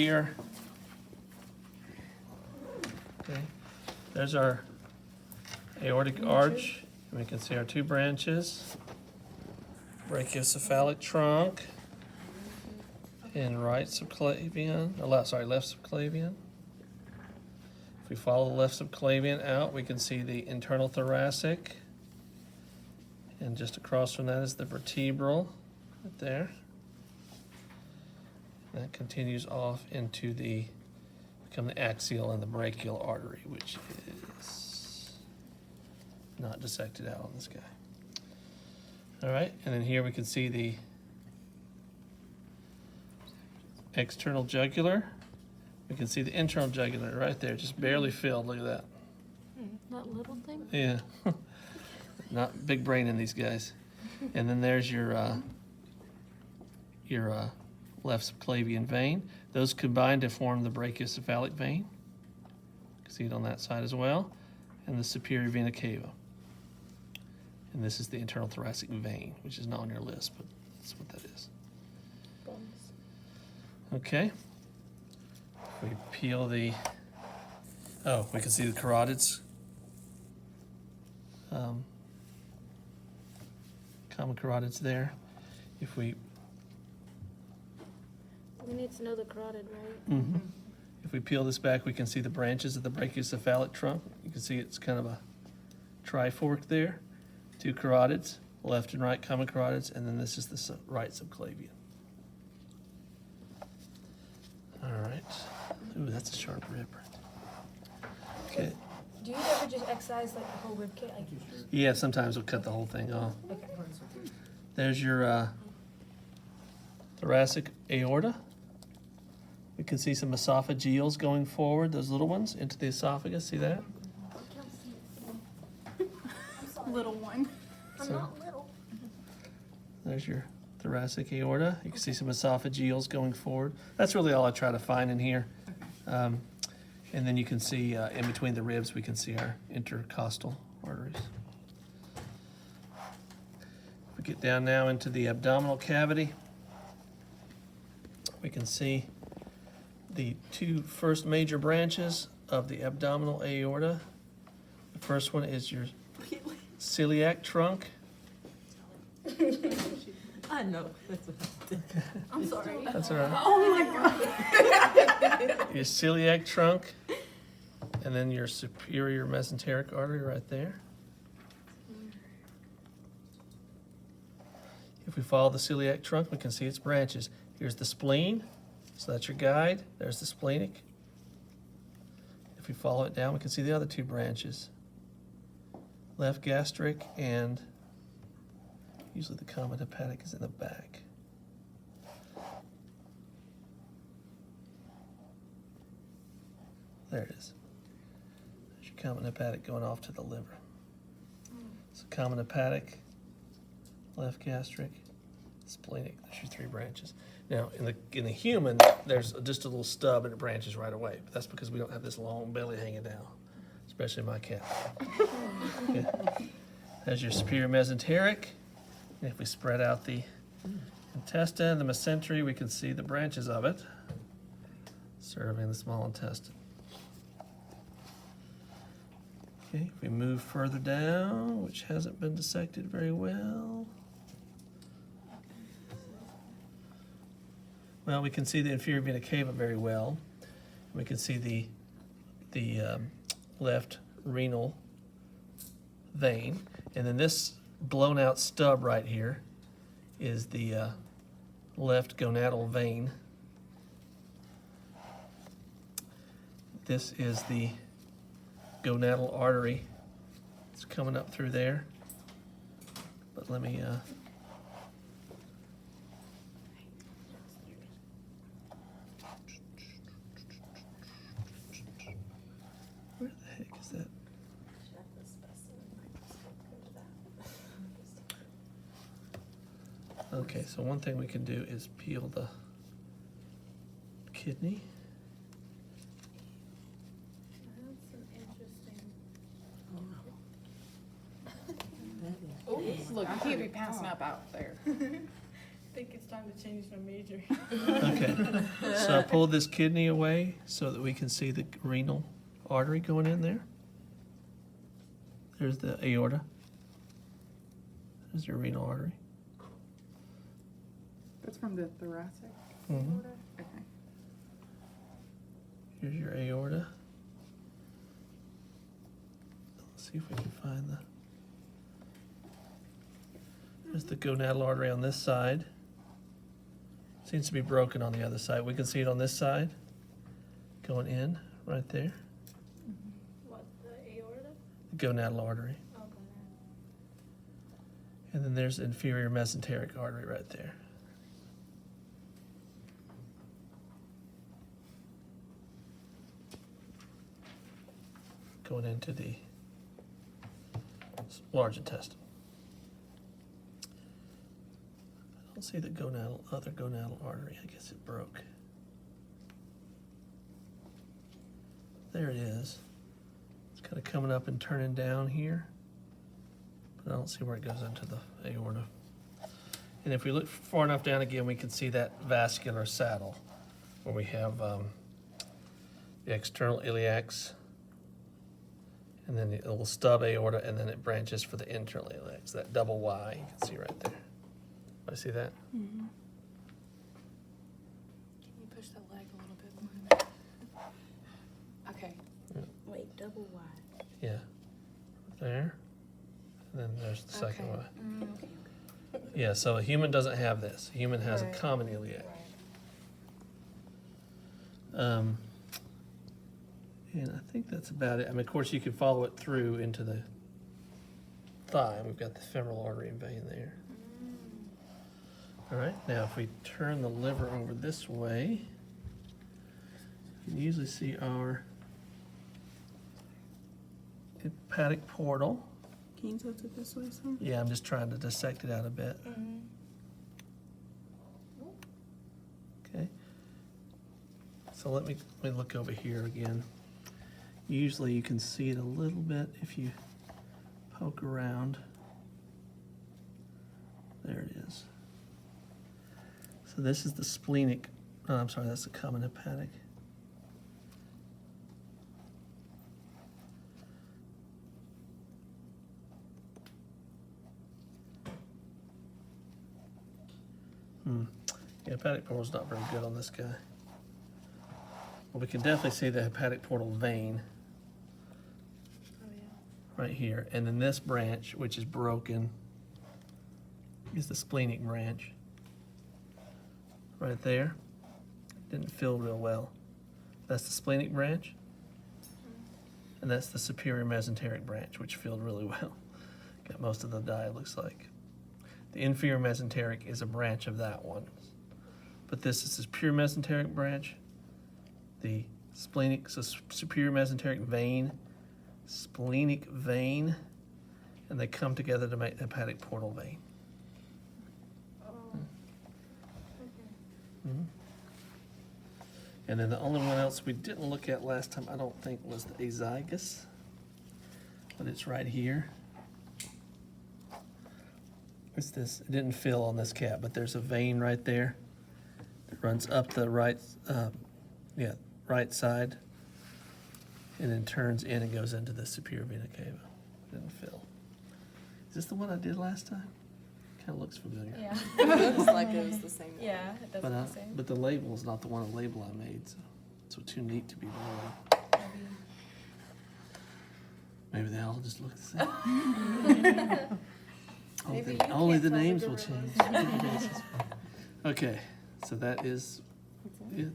here. Okay, there's our aortic arch. We can see our two branches, brachiocephalic trunk, and right subclavian, or left subclavian. If we follow the left subclavian out, we can see the internal thoracic, and just across from that is the vertebral, right there. That continues off into the axial and the brachial artery, which is not dissected out on this guy. All right, and then here we can see the external jugular. We can see the internal jugular right there, just barely filled. Look at that. That little thing? Yeah, not big brain in these guys. And then there's your left subclavian vein. Those combine to form the brachiocephalic vein. You can see it on that side as well. And the superior vena cava. And this is the internal thoracic vein, which is not on your list, but that's what that is. Okay. If we peel the, we can see the carotids. Common carotids there. If we need to know the carotid, right? If we peel this back, we can see the branches of the brachiocephalic trunk. You can see it's kind of a trifork there. Two carotids, left and right common carotids, and then this is the right subclavian. All right. Ooh, that's a sharp rib. Okay. Do you ever just excise like the whole rib kit? Like, Yeah, sometimes we'll cut the whole thing off. okay. There's your thoracic aorta. We can see some esophageals going forward, those little ones, into the esophagus. See that? Little one. I'm not little. There's your thoracic aorta. You can see some esophageals going forward. That's really all I try to find in here. And then you can see in between the ribs, we can see our intercostal arteries. If we get down now into the abdominal cavity, we can see the two first major branches of the abdominal aorta. The first one is your celiac trunk. I know. That's what I did. I'm sorry. That's all right. Oh my God. Your celiac trunk, and then your superior mesenteric artery right there. If we follow the celiac trunk, we can see its branches. Here's the spleen, so that's your guide. There's the splenic. If we follow it down, we can see the other two branches. Left gastric, and usually the common hepatic is in the back. There it is. There's your common hepatic going off to the liver. So common hepatic, left gastric, splenic. There's your three branches. Now, in the human, there's just a little stub and it branches right away. But that's because we don't have this long belly hanging down, especially my cat. Okay. There's your superior mesenteric. And if we spread out the intestine, the mesentery, we can see the branches of it serving the small intestine. Okay, if we move further down, which hasn't been dissected very well. Well, we can see the inferior vena cava very well. We can see the left renal vein. And then this blown out stub right here is the left gonadal vein. This is the gonadal artery. It's coming up through there. But let me where the heck is that? Okay, so one thing we can do is peel the kidney. Look, you can't be passing up out there. I think it's time to change my major. Okay, so I pulled this kidney away so that we can see the renal artery going in there. There's the aorta. There's your renal artery. That's from the thoracic Mhm. aorta? Okay. Here's your aorta. Let's see if we can find the. There's the gonadal artery on this side. Seems to be broken on the other side. We can see it on this side, going in, right there, What, the aorta? the gonadal artery. Oh, And then there's inferior mesenteric artery right there. Going into the large intestine. I don't see the other gonadal artery. I guess it broke. There it is. It's kind of coming up and turning down here. But I don't see where it goes into the aorta. And if we look far enough down again, we can see that vascular saddle where we have the external iliacs, and then the little stub aorta, and then it branches for the internal iliacs, that double Y you can see right there. I see that? Can you push the leg a little bit more? Okay. Wait, double Y. Yeah. There. And then there's the second Okay. Y. Okay. Yeah, so a human doesn't have this. A human has Right. a common iliac. And I think that's about it. I mean, of course, you can follow it through into the thigh. We've got the femoral artery and vein there. All right, now if we turn the liver over this way, you can usually see our hepatic portal. Can you tilt it this way some? Yeah, I'm just trying to dissect it out a bit. Okay. So let me look over here again. Usually you can see it a little bit if you poke around. There it is. So this is the splenic, oh, I'm sorry, that's the common hepatic. Yeah, hepatic portal's not very good on this guy. Well, we can definitely see the hepatic portal vein Oh, yeah. right here. And then this branch, which is broken, is the splenic branch. Right there. Didn't fill real well. That's the splenic branch. And that's the superior mesenteric branch, which filled really well. Got most of the dye, it looks like. The inferior mesenteric is a branch of that one. But this is the pure mesenteric branch. The splenic, so superior mesenteric vein, splenic vein, and they come together to make the hepatic portal vein. Mhm. And then the only one else we didn't look at last time, I don't think, was the azygos, but it's right here. What's this? It didn't fill on this cap, but there's a vein right there that runs up the right side, and then turns in and goes into the superior vena cava. Didn't fill. Is this the one I did last time? Kind of looks familiar. Yeah. It looks like it was the same one. Yeah, it does But, look the same. but the label is not the one label I made, so too neat to be wrong. Maybe they all just look the same. Maybe you Only can't the tell the names will change. difference. Okay, so that is it.